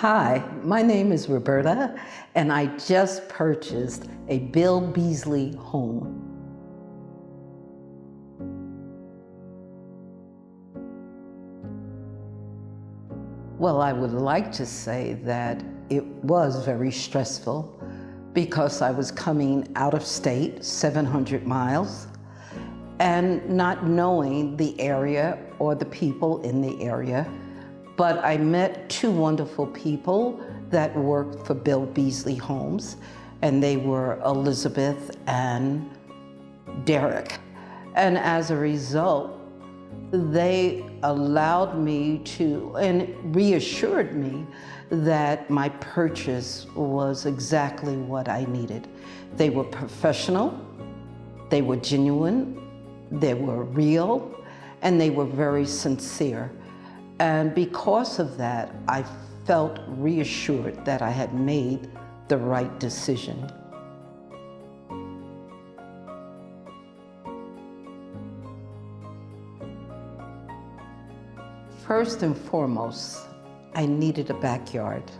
Hi, my name is Roberta, and I just purchased a Bill Beazley home. Well, I would like to say that it was very stressful because I was coming out of state, 700 miles, and not knowing the area or the people in the area. But I met two wonderful people that worked for Bill Beazley Homes, and they were Elizabeth and Derek. And as a result, they allowed me to, and reassured me that my purchase was exactly what I needed. They were professional, they were genuine, they were real, and they were very sincere. And because of that, I felt reassured that I had made the right decision. First and foremost, I needed a backyard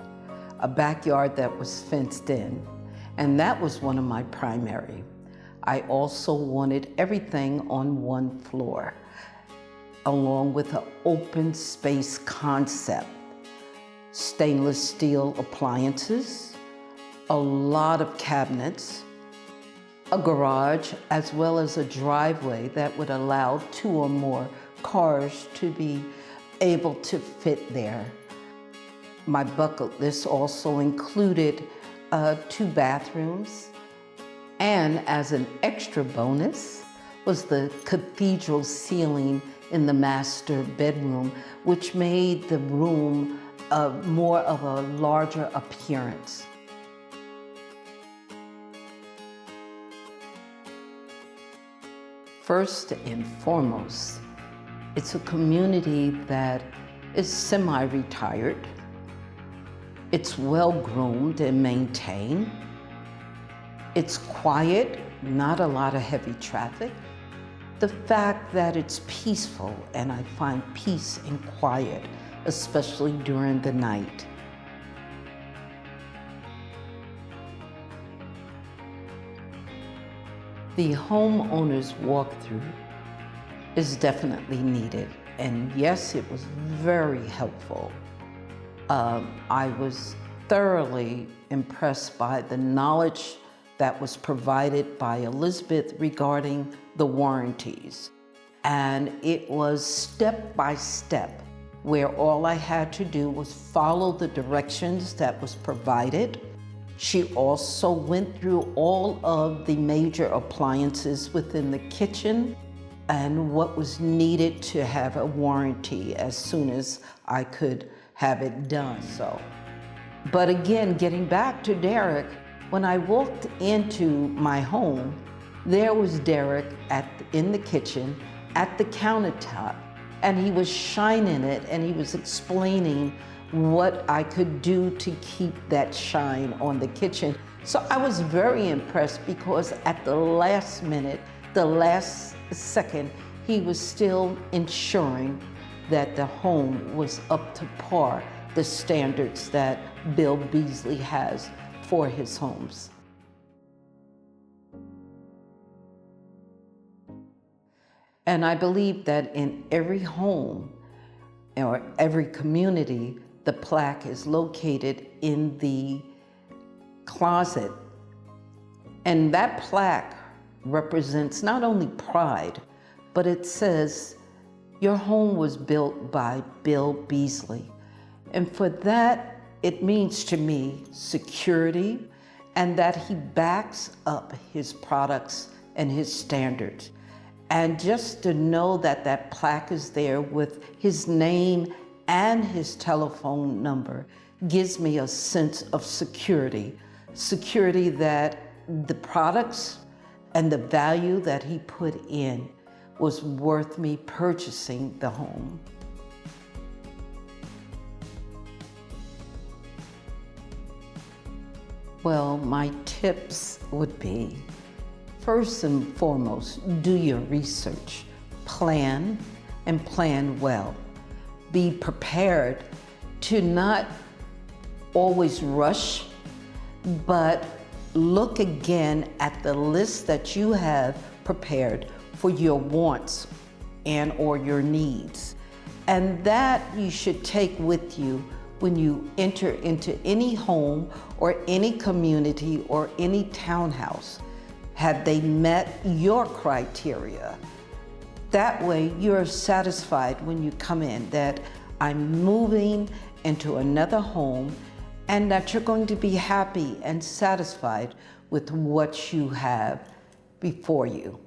that was fenced in, and that was one of my primary. I also wanted everything on one floor, along with an open space concept, stainless steel appliances, a lot of cabinets, a garage, as well as a driveway that would allow 2 or more cars to be able to fit there. My bucket list also included 2 bathrooms, and as an extra bonus was the cathedral ceiling in the master bedroom, which made the room more of a larger appearance. First and foremost, it's a community that is semi-retired. It's well-groomed and maintained. It's quiet, not a lot of heavy traffic. The fact that it's peaceful, and I find peace and quiet, especially during the night. The homeowner's walkthrough is definitely needed, and yes, it was very helpful. I was thoroughly impressed by the knowledge that was provided by Elizabeth regarding the warranties. And it was step by step, where all I had to do was follow the directions that was provided. She also went through all of the major appliances within the kitchen and what was needed to have a warranty as soon as I could have it done. But again, getting back to Derek, when I walked into my home, there was Derek in the kitchen at the countertop, and he was shining it, and he was explaining what I could do to keep that shine on the kitchen. So I was very impressed because at the last minute, the last second, he was still ensuring that the home was up to par, the standards that Bill Beazley has for his homes. And I believe that in every home or every community, the plaque is located in the closet. And that plaque represents not only pride, but it says, your home was built by Bill Beazley. And for that, it means to me security, and that he backs up his products and his standards. And just to know that that plaque is there with his name and his telephone number gives me a sense of security. Security that the products and the value that he put in was worth me purchasing the home. Well, my tips would be, first and foremost, do your research, plan, and plan well. Be prepared to not always rush, but look again at the list that you have prepared for your wants and or your needs. And that you should take with you when you enter into any home or any community or any townhouse. Have they met your criteria? That way you're satisfied when you come in that I'm moving into another home, and that you're going to be happy and satisfied with what you have before you.